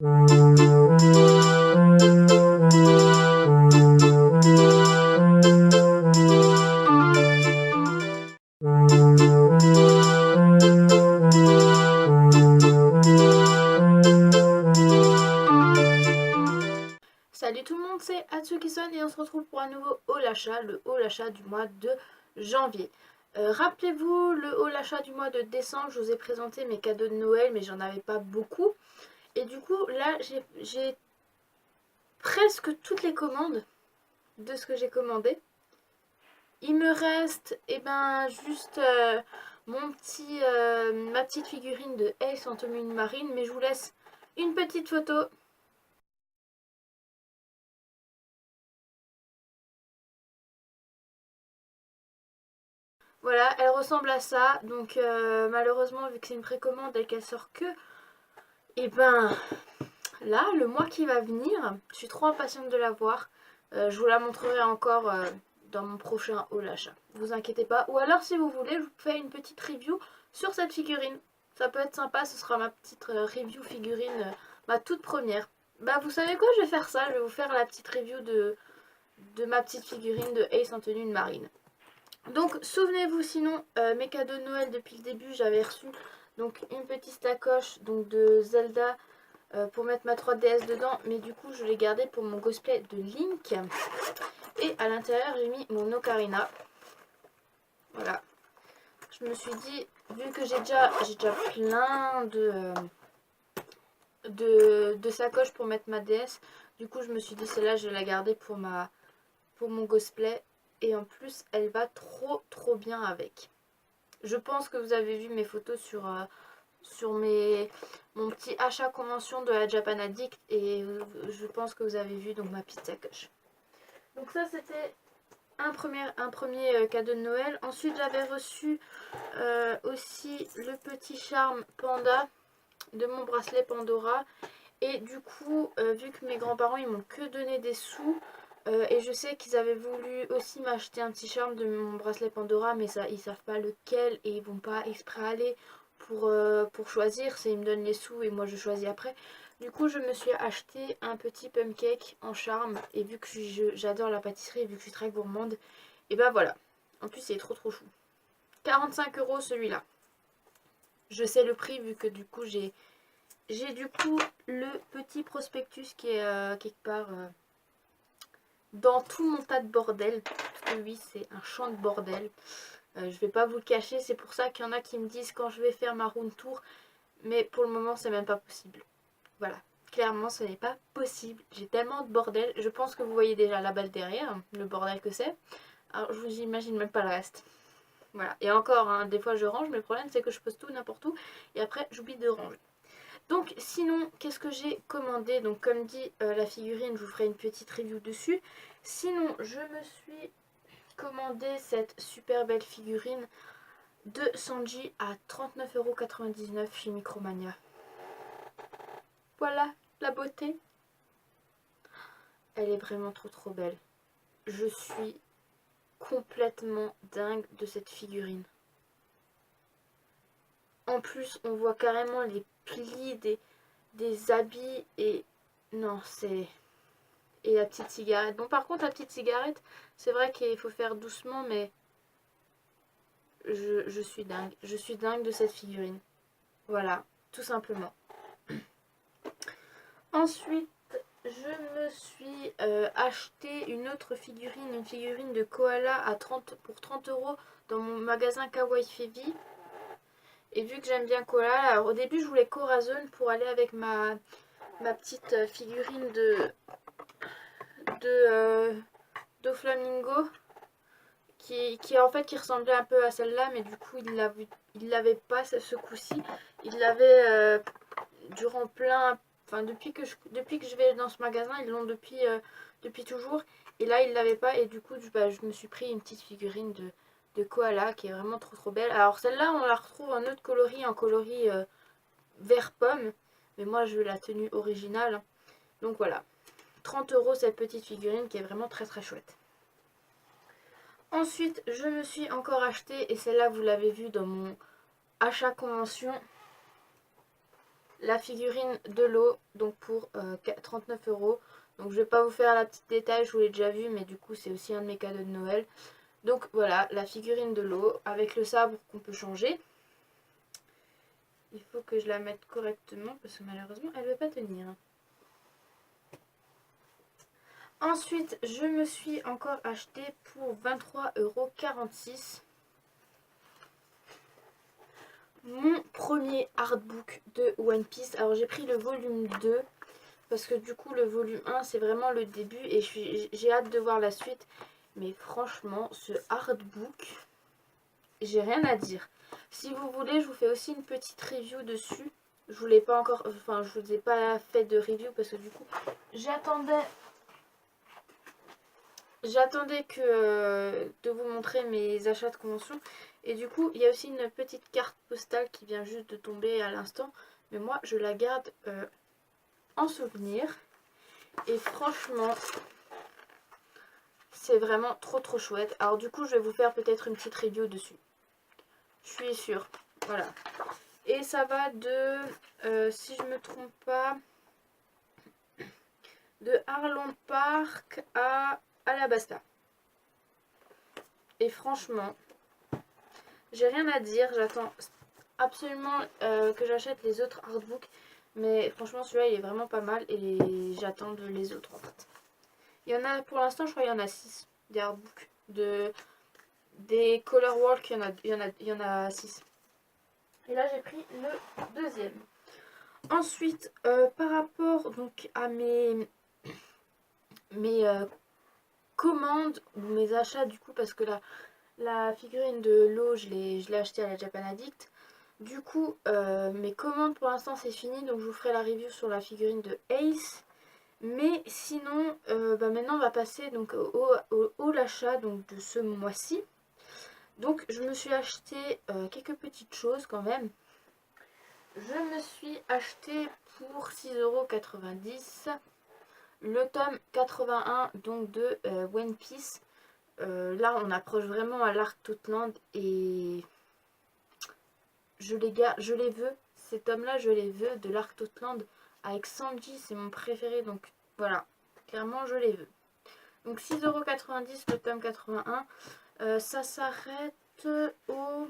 Salut tout le monde, c'est Atsukison et on se retrouve pour un nouveau haul achat, le haul achat du mois de janvier. Rappelez-vous, le haul achat du mois de décembre, je vous ai présenté mes cadeaux de Noël, mais j'en avais pas beaucoup. Et du coup, là, j'ai presque toutes les commandes de ce que j'ai commandé. Il me reste, juste ma petite figurine de Ace en tenue marine, mais je vous laisse une petite photo. Voilà, elle ressemble à ça. Donc malheureusement, vu que c'est une précommande et qu'elle sort que, et ben là, le mois qui va venir, je suis trop impatiente de la voir. Je vous la montrerai encore dans mon prochain haul achat. Vous inquiétez pas. Ou alors, si vous voulez, je vous fais une petite review sur cette figurine. Ça peut être sympa, ce sera ma petite review figurine, ma toute première. Bah vous savez quoi, je vais faire ça. Je vais vous faire la petite review de ma petite figurine de Ace en tenue de marine. Donc souvenez-vous sinon, mes cadeaux de Noël depuis le début, j'avais reçu donc une petite sacoche donc, de Zelda pour mettre ma 3DS dedans, mais du coup je l'ai gardé pour mon cosplay de Link. Et à l'intérieur j'ai mis mon Ocarina. Voilà. Je me suis dit, vu que j'ai déjà plein de sacoches pour mettre ma DS, du coup je me suis dit celle-là je vais la garder pour mon cosplay. Et en plus elle va trop bien avec. Je pense que vous avez vu mes photos sur mon petit achat convention de la Japan Addict et je pense que vous avez vu donc ma petite sacoche. Donc ça c'était un premier cadeau de Noël. Ensuite j'avais reçu aussi le petit charme panda de mon bracelet Pandora. Et du coup, vu que mes grands-parents ils m'ont que donné des sous, et je sais qu'ils avaient voulu aussi m'acheter un petit charme de mon bracelet Pandora, mais ça ils savent pas lequel et ils vont pas exprès aller pour choisir. C'est ils me donnent les sous et moi je choisis après. Du coup, je me suis acheté un petit plum cake en charme et vu que j'adore la pâtisserie et vu que je suis très gourmande, et ben voilà. En plus, il est trop chou. 45 € celui-là. Je sais le prix vu que du coup j'ai du coup le petit prospectus qui est quelque part dans tout mon tas de bordel. Parce que oui, c'est un champ de bordel. Je vais pas vous le cacher, c'est pour ça qu'il y en a qui me disent quand je vais faire ma room tour. Mais pour le moment, c'est même pas possible. Voilà. Clairement, ce n'est pas possible. J'ai tellement de bordel. Je pense que vous voyez déjà la balle derrière, le bordel que c'est. Alors, je vous imagine même pas le reste. Voilà. Et encore, hein, des fois je range, mais le problème c'est que je pose tout n'importe où. Et après, j'oublie de ranger. Donc sinon, qu'est-ce que j'ai commandé? Donc comme dit, la figurine, je vous ferai une petite review dessus. Sinon, je me suis commandé cette super belle figurine de Sanji à 39,99 € chez Micromania. Voilà la beauté. Elle est vraiment trop belle. Je suis complètement dingue de cette figurine. En plus, on voit carrément les plis des habits et... Non, c'est... Et la petite cigarette. Bon, par contre, la petite cigarette, c'est vrai qu'il faut faire doucement, mais je suis dingue. Je suis dingue de cette figurine. Voilà, tout simplement. Ensuite, je me suis acheté une autre figurine, une figurine de koala pour 30 € dans mon magasin Kawaii Febi. Et vu que j'aime bien koala, alors au début je voulais Corazon pour aller avec ma petite figurine de Flamingo qui en fait qui ressemblait un peu à celle-là, mais du coup il l'avait pas ce coup-ci. Il l'avait durant plein, enfin depuis que je vais dans ce magasin, ils l'ont depuis toujours. Et là il l'avait pas et du coup je me suis pris une petite figurine de koala qui est vraiment trop belle. Alors celle-là on la retrouve en autre coloris, en coloris vert pomme, mais moi je veux la tenue originale. Donc voilà, 30 € cette petite figurine qui est vraiment très chouette. Ensuite, je me suis encore acheté, et celle-là vous l'avez vu dans mon achat convention, la figurine de l'eau, donc pour 39 €. Donc je vais pas vous faire la petite détail, je vous l'ai déjà vu, mais du coup c'est aussi un de mes cadeaux de Noël. Donc voilà, la figurine de l'eau avec le sabre qu'on peut changer. Il faut que je la mette correctement parce que malheureusement elle ne veut pas tenir. Ensuite, je me suis encore acheté pour 23,46 € mon premier artbook de One Piece. Alors j'ai pris le volume 2 parce que du coup le volume 1 c'est vraiment le début et j'ai hâte de voir la suite. Mais franchement, ce artbook, j'ai rien à dire. Si vous voulez, je vous fais aussi une petite review dessus. Je vous l'ai pas encore, enfin je vous ai pas fait de review parce que du coup j'attendais que de vous montrer mes achats de convention. Et du coup il y a aussi une petite carte postale qui vient juste de tomber à l'instant. Mais moi je la garde en souvenir. Et franchement c'est vraiment trop chouette. Alors du coup je vais vous faire peut-être une petite review dessus. Je suis sûre. Voilà. Et ça va de, si je me trompe pas, de Arlong Park à Alabasta. Et franchement, j'ai rien à dire. J'attends absolument que j'achète les autres artbooks. Mais franchement, celui-là, il est vraiment pas mal. Et j'attends les autres, en fait. Il y en a, pour l'instant, je crois qu'il y en a 6 des artbooks. Des Color Walk, il y en a 6. Et là, j'ai pris le deuxième. Ensuite, par rapport donc à mes commandes ou mes achats du coup, parce que la figurine de l'eau je l'ai achetée à la Japan Addict. Du coup mes commandes pour l'instant c'est fini, donc je vous ferai la review sur la figurine de Ace. Mais sinon maintenant on va passer donc au l'achat donc de ce mois-ci. Donc je me suis acheté quelques petites choses quand même. Je me suis acheté pour 6,90 € le tome 81 donc de One Piece. Là on approche vraiment à l'arc Totland et je les veux. Ces tomes là je les veux de l'arc Totland avec Sanji, c'est mon préféré, donc voilà, clairement je les veux. Donc 6,90 € le tome 81. Ça s'arrête au...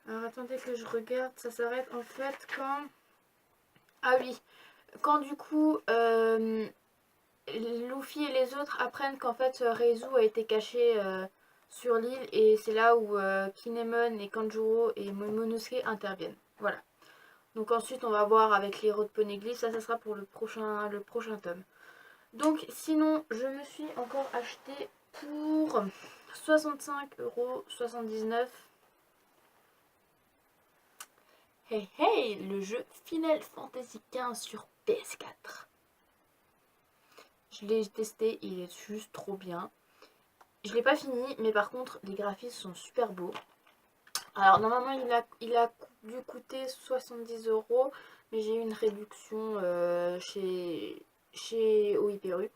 Alors attendez que je regarde, ça s'arrête en fait quand... Ah oui, quand du coup Luffy et les autres apprennent qu'en fait Reizu a été caché sur l'île, et c'est là où Kinemon et Kanjuro et Momonosuke interviennent. Voilà. Donc ensuite on va voir avec les héros de Poneglyph, ça sera pour le prochain tome. Donc sinon je me suis encore acheté pour 65,79 €. Hey hey, le jeu Final Fantasy XV sur PS4. Je l'ai testé, il est juste trop bien. Je l'ai pas fini, mais par contre les graphismes sont super beaux. Alors normalement il a dû coûter 70 €, mais j'ai eu une réduction chez OIPRU.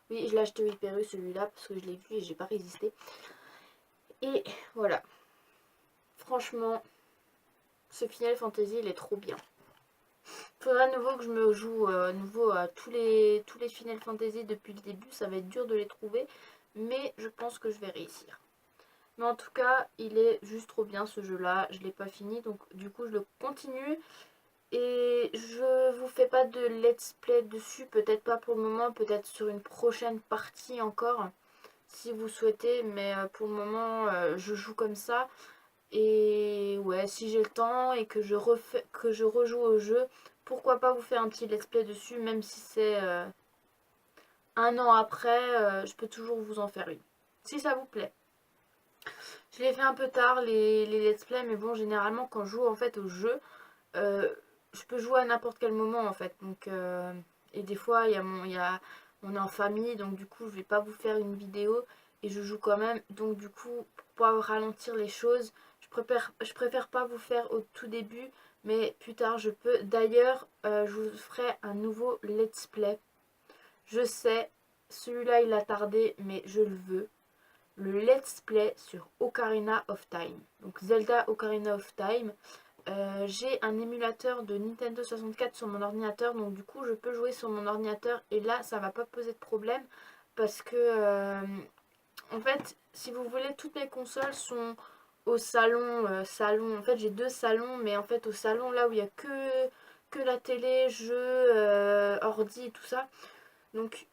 Oui, je l'ai acheté au OIPRU celui-là parce que je l'ai vu et j'ai pas résisté. Et voilà. Franchement, ce Final Fantasy il est trop bien. Faudra à nouveau que je me joue nouveau à tous les Final Fantasy depuis le début. Ça va être dur de les trouver, mais je pense que je vais réussir. Mais en tout cas, il est juste trop bien ce jeu-là. Je ne l'ai pas fini, donc du coup je le continue. Et je vous fais pas de let's play dessus, peut-être pas pour le moment, peut-être sur une prochaine partie encore, si vous souhaitez. Mais pour le moment, je joue comme ça. Et ouais, si j'ai le temps et que je rejoue au jeu, pourquoi pas vous faire un petit let's play dessus, même si c'est un an après, je peux toujours vous en faire une, si ça vous plaît. Je l'ai fait un peu tard les let's play, mais bon, généralement quand je joue en fait au jeu, je peux jouer à n'importe quel moment en fait. Donc, et des fois, on est en famille, donc du coup, je vais pas vous faire une vidéo et je joue quand même. Donc du coup, pour pouvoir ralentir les choses, je préfère pas vous faire au tout début, mais plus tard je peux. D'ailleurs, je vous ferai un nouveau let's play. Je sais, celui-là il a tardé, mais je le veux. Le let's play sur Ocarina of Time. Donc Zelda Ocarina of Time. j'ai un émulateur de Nintendo 64 sur mon ordinateur, donc du coup je peux jouer sur mon ordinateur et là ça va pas poser de problème parce que en fait si vous voulez toutes mes consoles sont au salon, en fait j'ai 2 salons, mais en fait au salon là où il y a que la télé, jeux, ordi et tout ça, donc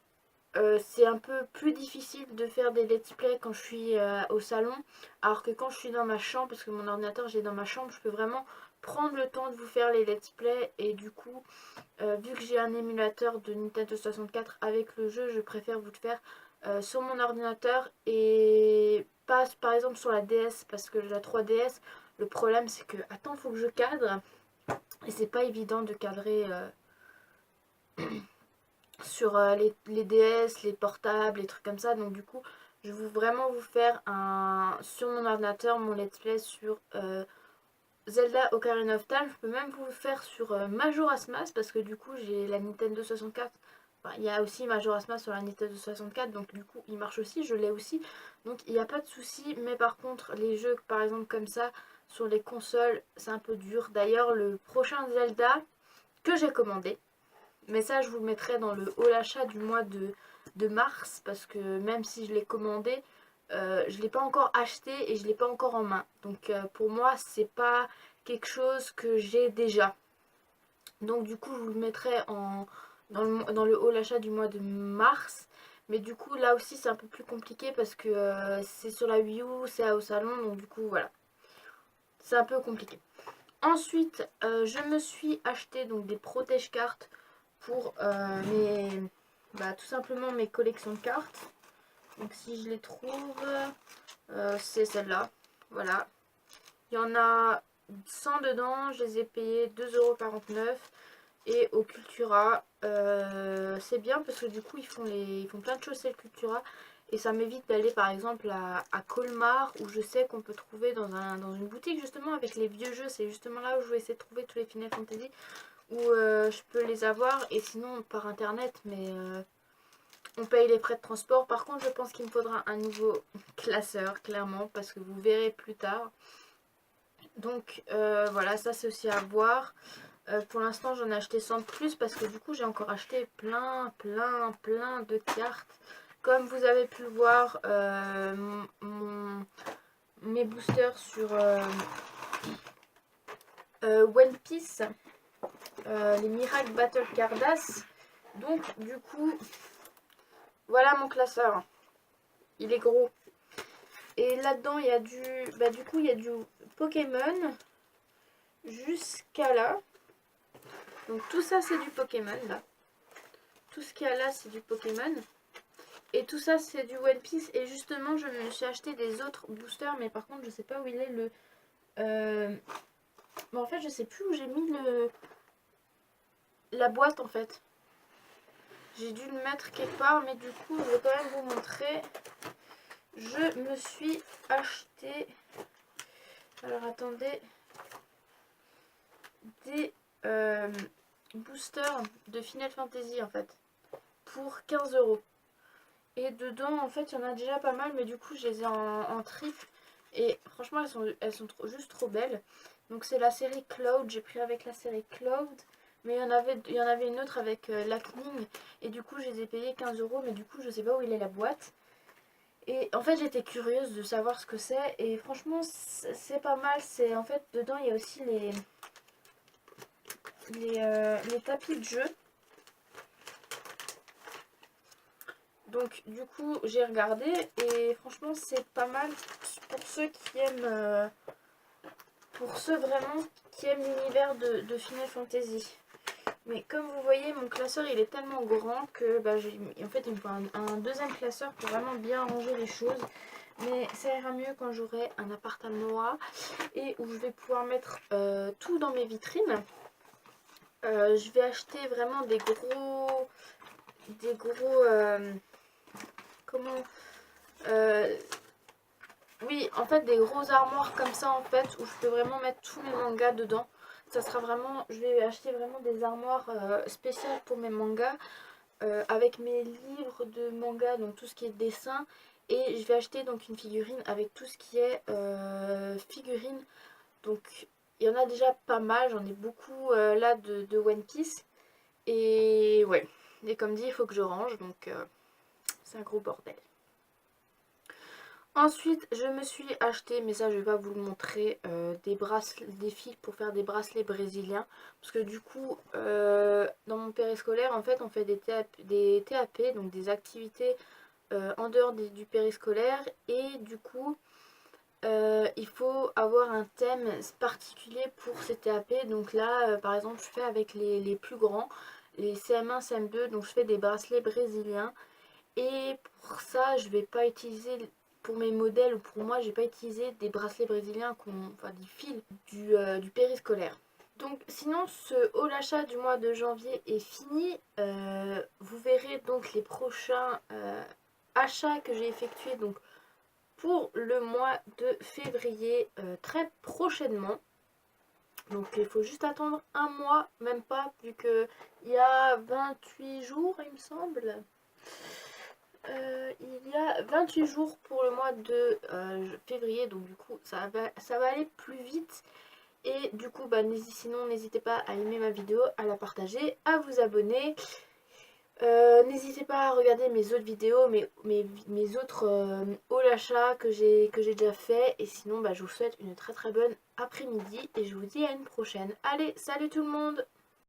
c'est un peu plus difficile de faire des let's play quand je suis au salon, alors que quand je suis dans ma chambre, parce que mon ordinateur j'ai dans ma chambre, je peux vraiment prendre le temps de vous faire les let's play. Et du coup vu que j'ai un émulateur de Nintendo 64 avec le jeu, je préfère vous le faire sur mon ordinateur et pas par exemple sur la DS, parce que la 3DS le problème c'est que attends, faut que je cadre et c'est pas évident de cadrer sur les DS, les portables, les trucs comme ça. Donc du coup, je vais vraiment vous faire sur mon ordinateur mon let's play sur Zelda Ocarina of Time. Je peux même vous le faire sur Majora's Mask parce que du coup j'ai la Nintendo 64. Enfin, il y a aussi Majora's Mask sur la Nintendo 64, donc du coup il marche aussi, je l'ai aussi. Donc il n'y a pas de souci, mais par contre les jeux par exemple comme ça sur les consoles c'est un peu dur. D'ailleurs le prochain Zelda que j'ai commandé, mais ça, je vous le mettrai dans le haul achat du mois de mars. Parce que même si je l'ai commandé, je ne l'ai pas encore acheté et je ne l'ai pas encore en main. Donc pour moi, c'est pas quelque chose que j'ai déjà. Donc du coup, je vous le mettrai dans le haul achat du mois de mars. Mais du coup, là aussi, c'est un peu plus compliqué parce que c'est sur la Wii U, c'est au salon. Donc du coup, voilà. C'est un peu compliqué. Ensuite, je me suis acheté donc des protège-cartes pour tout simplement mes collections de cartes. Donc si je les trouve, c'est celle-là. Voilà. Il y en a 100 dedans, je les ai payés 2,49 €. Et au Cultura, c'est bien parce que du coup ils font plein de choses chez le Cultura. Et ça m'évite d'aller par exemple à Colmar, où je sais qu'on peut trouver dans une boutique justement avec les vieux jeux. C'est justement là où je vais essayer de trouver tous les Final Fantasy, où je peux les avoir. Et sinon par internet, mais on paye les frais de transport. Par contre je pense qu'il me faudra un nouveau classeur, clairement, parce que vous verrez plus tard. Donc voilà, ça c'est aussi à voir. Pour l'instant j'en ai acheté 100 de plus parce que du coup j'ai encore acheté plein de cartes. Comme vous avez pu le voir, mes boosters sur One Piece, les Miracle Battle Cardass. Donc du coup, voilà mon classeur. Il est gros. Et là-dedans il y a du il y a du Pokémon jusqu'à là. Donc tout ça c'est du Pokémon là. Tout ce qu'il y a là c'est du Pokémon. Et tout ça c'est du One Piece. Et justement je me suis acheté des autres boosters. Mais par contre je sais pas où il est le... Mais en fait je sais plus où j'ai mis la boîte en fait. J'ai dû le mettre quelque part. Mais du coup je vais quand même vous montrer. Je me suis acheté... Alors attendez... Des boosters de Final Fantasy en fait. Pour 15 €. Et dedans, en fait, il y en a déjà pas mal, mais du coup, je les ai en triple. Et franchement, elles sont juste trop belles. Donc, c'est la série Cloud. J'ai pris avec la série Cloud. Mais il y en avait une autre avec Lightning. Et du coup, je les ai payées 15 €. Mais du coup, je sais pas où il est la boîte. Et en fait, j'étais curieuse de savoir ce que c'est. Et franchement, c'est pas mal. C'est en fait, dedans, il y a aussi les tapis de jeu. Donc du coup j'ai regardé et franchement c'est pas mal pour ceux qui aiment vraiment qui aiment l'univers de Final Fantasy. Mais comme vous voyez mon classeur il est tellement grand que en fait il me faut un deuxième classeur pour vraiment bien ranger les choses. Mais ça ira mieux quand j'aurai un appartement et où je vais pouvoir mettre tout dans mes vitrines. Je vais acheter vraiment des gros comment oui, en fait des gros armoires comme ça en fait où je peux vraiment mettre tous mes mangas dedans. Ça sera vraiment, je vais acheter vraiment des armoires spéciales pour mes mangas avec mes livres de manga, donc tout ce qui est dessin. Et je vais acheter donc une figurine avec tout ce qui est figurine. Donc Il y en a déjà pas mal, j'en ai beaucoup là de One Piece. Et ouais, et comme dit, il faut que je range, donc c'est un gros bordel. Ensuite, je me suis acheté, mais ça je vais pas vous le montrer, des fils pour faire des bracelets brésiliens. Parce que du coup, dans mon périscolaire, en fait, on fait des TAP, donc des activités en dehors du périscolaire. Et du coup, il faut avoir un thème particulier pour ces TAP. Donc là, par exemple, je fais avec les plus grands, les CM1, CM2, donc je fais des bracelets brésiliens. Et pour ça, je vais pas utiliser, pour mes modèles ou pour moi, je vais pas utiliser des bracelets brésiliens, enfin des fils du périscolaire. Donc sinon, ce haul achat du mois de janvier est fini. Vous verrez donc les prochains achats que j'ai effectués donc pour le mois de février très prochainement. Donc il faut juste attendre un mois, même pas, vu que il y a 28 jours, il me semble. Il y a 28 jours pour le mois de février, donc du coup ça va aller plus vite. Et du coup, bah, sinon n'hésitez pas à aimer ma vidéo, à la partager, à vous abonner. N'hésitez pas à regarder mes autres vidéos, mes autres haul achat que j'ai déjà fait. Et sinon, bah, je vous souhaite une très très bonne après-midi et je vous dis à une prochaine. Allez, salut tout le monde!